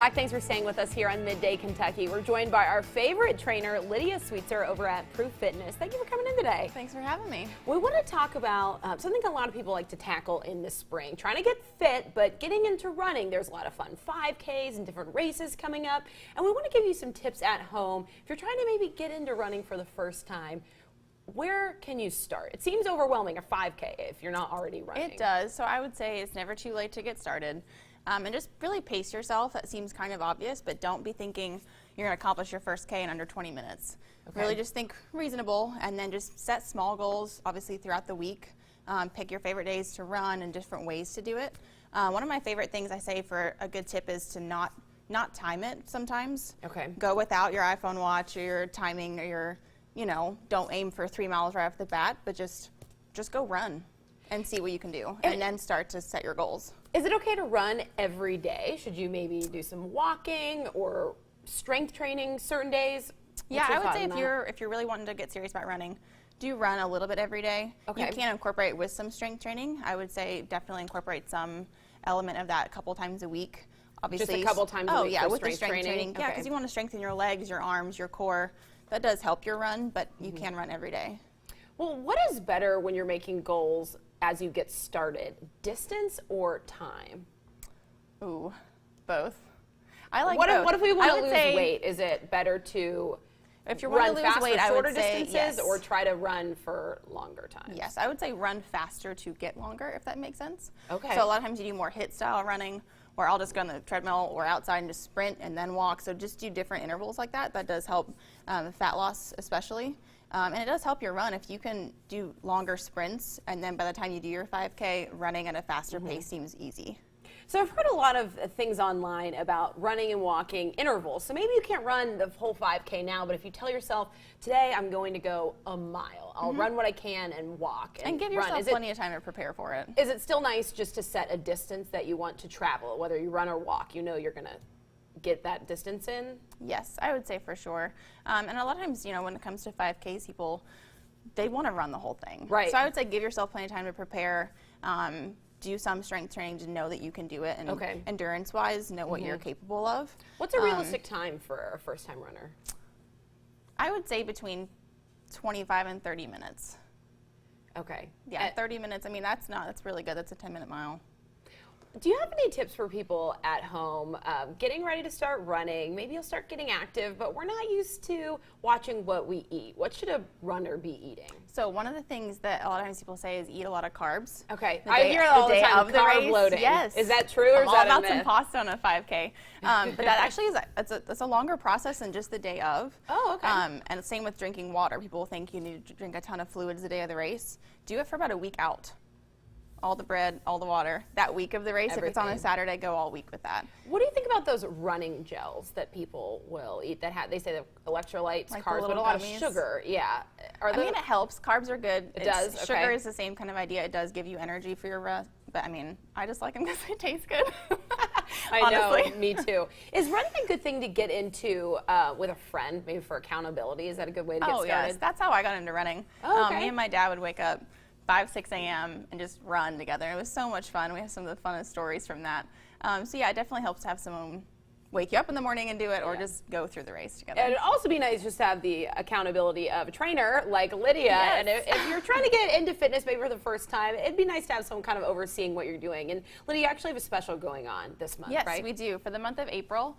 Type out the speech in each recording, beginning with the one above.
Hi, thanks for staying with us here on Midday Kentucky. We're joined by our favorite trainer, Lydia Sweetser, over at Proof Fitness. Thank you for coming in today. Thanks for having me. We want to talk about something a lot of people like to tackle in the spring, trying to get fit, but getting into running. There's a lot of fun 5Ks and different races coming up, and we want to give you some tips at home. If you're trying to maybe get into running for the first time, where can you start? It seems overwhelming, a 5K, if you're not already running. It does, so I would say it's never too late to get started. And just really pace yourself. That seems kind of obvious, but don't be thinking you're going to accomplish your first K in under 20 minutes. Okay. Really just think reasonable, and then just set small goals, obviously, throughout the week. Pick your favorite days to run and different ways to do it. One of my favorite things I say for a good tip is to not time it sometimes. Okay. Go without your iPhone watch or your timing or your, don't aim for 3 miles right off the bat, but just go run and see what you can do, and then start to set your goals. Is it okay to run every day? Should you maybe do some walking or strength training certain days? Yeah, I would say if you're really wanting to get serious about running, do run a little bit every day. Okay. You can incorporate with some strength training. I would say definitely incorporate some element of that a couple times a week. Obviously, just a couple times a week. Oh yeah, for with the strength training. Okay. Yeah, because you want to strengthen your legs, your arms, your core. That does help your run, but you can run every day. Well, what is better when you're making goals as you get started, distance or time? Ooh, both. I like both. Both. What if we want to lose weight? Is it better to if you run want to lose fast weight, for shorter I would say distances, yes, or try to run for longer times? Yes, I would say run faster to get longer, if that makes sense. Okay. So a lot of times you do more HIIT style running, or I'll just go on the treadmill or outside and just sprint and then walk. So just do different intervals like that. That does help fat loss especially. And it does help your run if you can do longer sprints, and then by the time you do your 5K, running at a faster pace seems easy. So I've heard a lot of things online about running and walking intervals. So maybe you can't run the whole 5K now, but if you tell yourself, today I'm going to go a mile, I'll run what I can and walk. And give yourself plenty of time to prepare for it. Is it still nice just to set a distance that you want to travel, whether you run or walk? You know you're going to get that distance in? Yes, I would say for sure. And a lot of times, when it comes to 5Ks, people, they want to run the whole thing. Right. So I would say give yourself plenty of time to prepare. Do some strength training to know that you can do it, and endurance-wise, know what you're capable of. What's a realistic time for a first-time runner? I would say between 25 and 30 minutes. Okay. Yeah, 30 minutes. I mean, that's really good. That's a 10-minute mile. Do you have any tips for people at home getting ready to start running? Maybe you'll start getting active, but we're not used to watching what we eat. What should a runner be eating? So one of the things that a lot of times people say is eat a lot of carbs. Okay, I hear it all the time, carb loading. Yes. Is that true, or is that a myth? I'm all about some pasta on a 5K. But that actually is it's a longer process than just the day of. Oh, okay. And same with drinking water. People think you need to drink a ton of fluids the day of the race. Do it for about a week out. All the bread, all the water. That week of the race, if it's on a Saturday, go all week with that. What do you think about those running gels that people will eat that have, they say the electrolytes, like carbs, but a lot of sugar? Yeah. I mean, it helps. Carbs are good. It does? Sugar is the same kind of idea. It does give you energy for your rest. But I mean, I just like them because they taste good. I know, me too. Is running a good thing to get into with a friend, maybe for accountability? Is that a good way to get started? Oh, yes. That's how I got into running. Oh, okay. Me and my dad would wake up 5, 6 a.m. and just run together. It was so much fun. We have some of the funnest stories from that. So yeah, it definitely helps to have someone wake you up in the morning and do it, or just go through the race together. And it'd also be nice just to have the accountability of a trainer like Lydia. Yes. And if you're trying to get into fitness maybe for the first time, it'd be nice to have someone kind of overseeing what you're doing. And Lydia, you actually have a special going on this month, right? Yes, we do. For the month of April,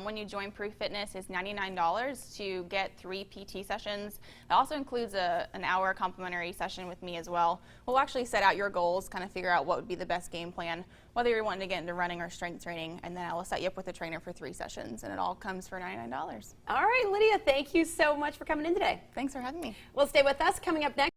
when you join Proof Fitness, it's $99 to get 3 PT sessions. It also includes an hour complimentary session with me as well. We'll actually set out your goals, kind of figure out what would be the best game plan, whether you're wanting to get into running or strength training, and then I will set you up with a trainer for 3 sessions, and it all comes for $99. All right, Lydia, thank you so much for coming in today. Thanks for having me. Well, stay with us. Coming up next.